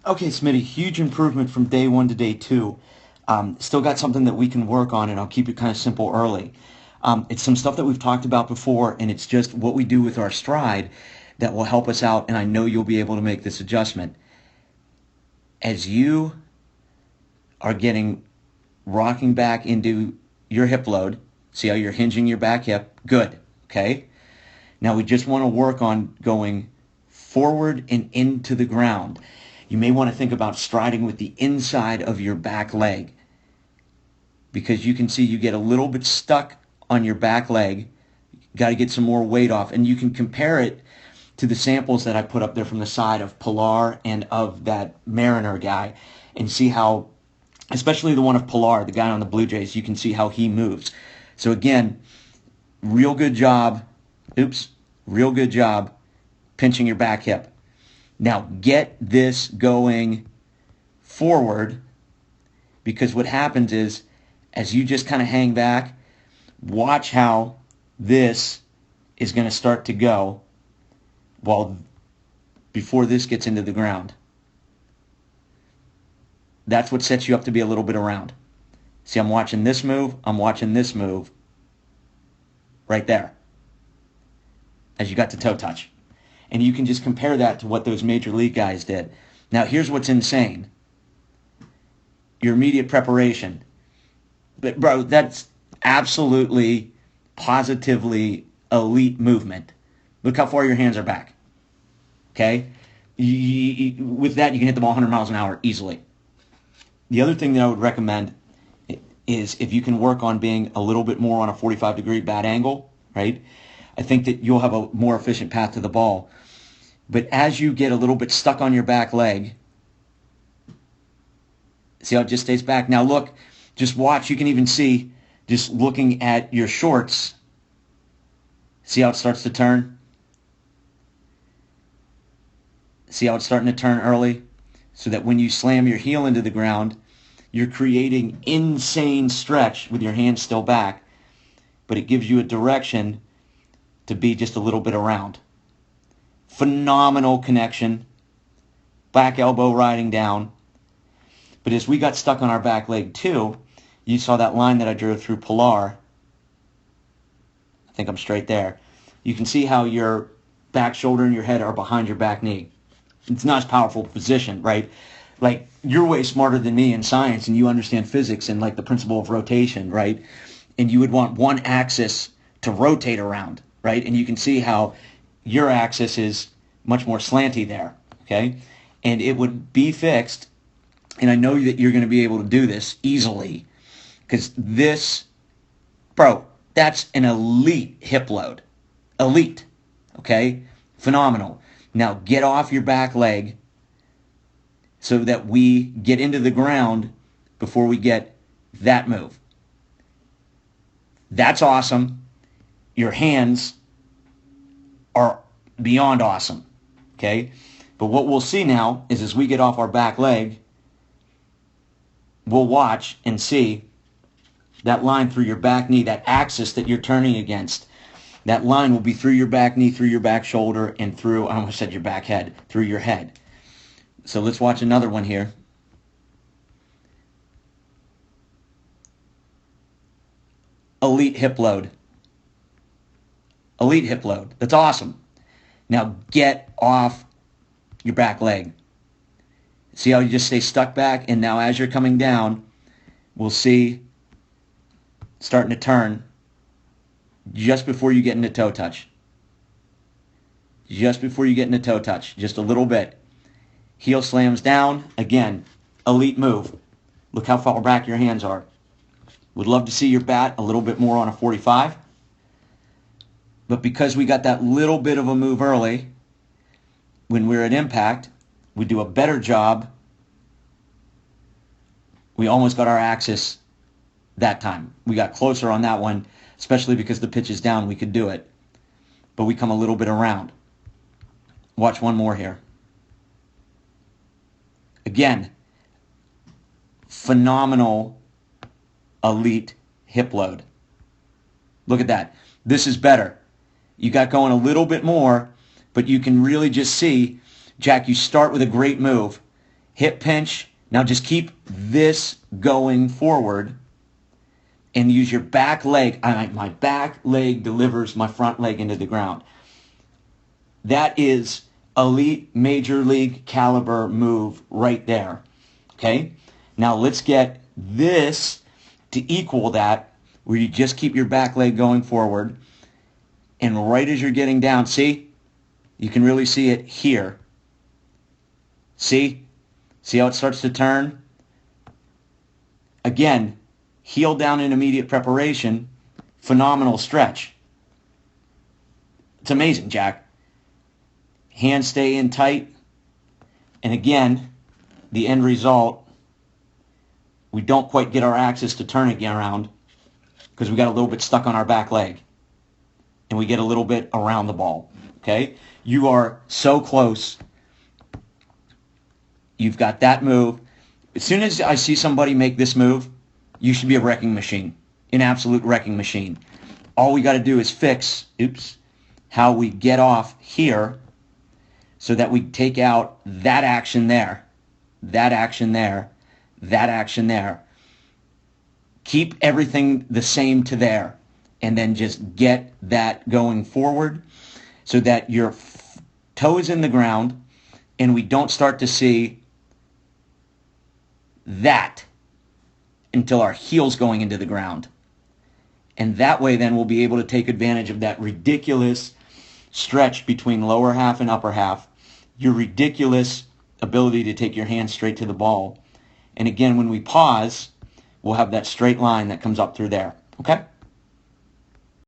Okay, Smitty, huge improvement from day one to day two. Still got something that we can work on, and I'll keep it kind of simple early. It's some stuff that we've talked about before, and it's just what we do with our stride that will help us out, and I know you'll be able to make this adjustment. As you are getting rocking back into your hip load, see how you're hinging your back hip? Good, okay? Now we just want to work on going forward and into the ground. You may want to think about striding with the inside of your back leg because you can see you get a little bit stuck on your back leg. Got to get some more weight off. And you can compare it to the samples that I put up there from the side of Pilar and of that Mariner guy and see how, especially the one of Pilar, the guy on the Blue Jays, you can see how he moves. So again, real good job. Real good job pinching your back hip. Now get this going forward because what happens is as you just kind of hang back, watch how this is going to start to go before this gets into the ground. That's what sets you up to be a little bit around. See, I'm watching this move. I'm watching this move right there as you got to toe touch. And you can just compare that to what those major league guys did. Now, here's what's insane. Your immediate preparation. But, bro, that's absolutely, positively elite movement. Look how far your hands are back. Okay? With that, you can hit the ball 100 miles an hour easily. The other thing that I would recommend is if you can work on being a little bit more on a 45-degree bat angle, right? I think that you'll have a more efficient path to the ball. But as you get a little bit stuck on your back leg, see how it just stays back? Now look, just watch. You can even see, just looking at your shorts, see how it starts to turn? See how it's starting to turn early? So that when you slam your heel into the ground, you're creating insane stretch with your hands still back, but it gives you a direction to be just a little bit around. Phenomenal connection. Back elbow riding down. But as we got stuck on our back leg too, you saw that line that I drew through Pilar. I think I'm straight there. You can see how your back shoulder and your head are behind your back knee. It's not as powerful position, right? Like, you're way smarter than me in science and you understand physics and like the principle of rotation, right? And you would want one axis to rotate around, right? And you can see how your axis is much more slanty there, okay? And it would be fixed, and I know that you're going to be able to do this easily, because this, bro, that's an elite hip load. Elite, okay? Phenomenal. Now get off your back leg so that we get into the ground before we get that move. That's awesome. Your hands are beyond awesome, okay? But what we'll see now is as we get off our back leg, we'll watch and see that line through your back knee, that axis that you're turning against. That line will be through your back knee, through your back shoulder, and through, I almost said your back head, through your head. So let's watch another one here. Elite hip load. Elite hip load. That's awesome. Now get off your back leg. See how you just stay stuck back? And now as you're coming down, we'll see starting to turn just before you get into toe touch. Just before you get into toe touch. Just a little bit. Heel slams down. Again, elite move. Look how far back your hands are. Would love to see your bat a little bit more on a 45. But because we got that little bit of a move early, when we're at impact, we do a better job. We almost got our axis that time. We got closer on that one, especially because the pitch is down, we could do it. But we come a little bit around. Watch one more here. Again, phenomenal elite hip load. Look at that. This is better. You got going a little bit more, but you can really just see, Jack, you start with a great move, hip pinch. Now just keep this going forward and use your back leg. My back leg delivers my front leg into the ground. That is elite major league caliber move right there. Okay? Now let's get this to equal that, where you just keep your back leg going forward. And right as you're getting down, see? You can really see it here. See? See how it starts to turn? Again, heel down in immediate preparation. Phenomenal stretch. It's amazing, Jack. Hands stay in tight. And again, the end result, we don't quite get our axis to turn again around because we got a little bit stuck on our back leg. And we get a little bit around the ball. Okay? You are so close. You've got that move. As soon as I see somebody make this move, you should be a wrecking machine. An absolute wrecking machine. All we got to do is fix, how we get off here so that we take out that action there, that action there, that action there. Keep everything the same to there, and then just get that going forward so that your toe is in the ground and we don't start to see that until our heel's going into the ground. And that way then we'll be able to take advantage of that ridiculous stretch between lower half and upper half, your ridiculous ability to take your hand straight to the ball. And again, when we pause, we'll have that straight line that comes up through there. Okay?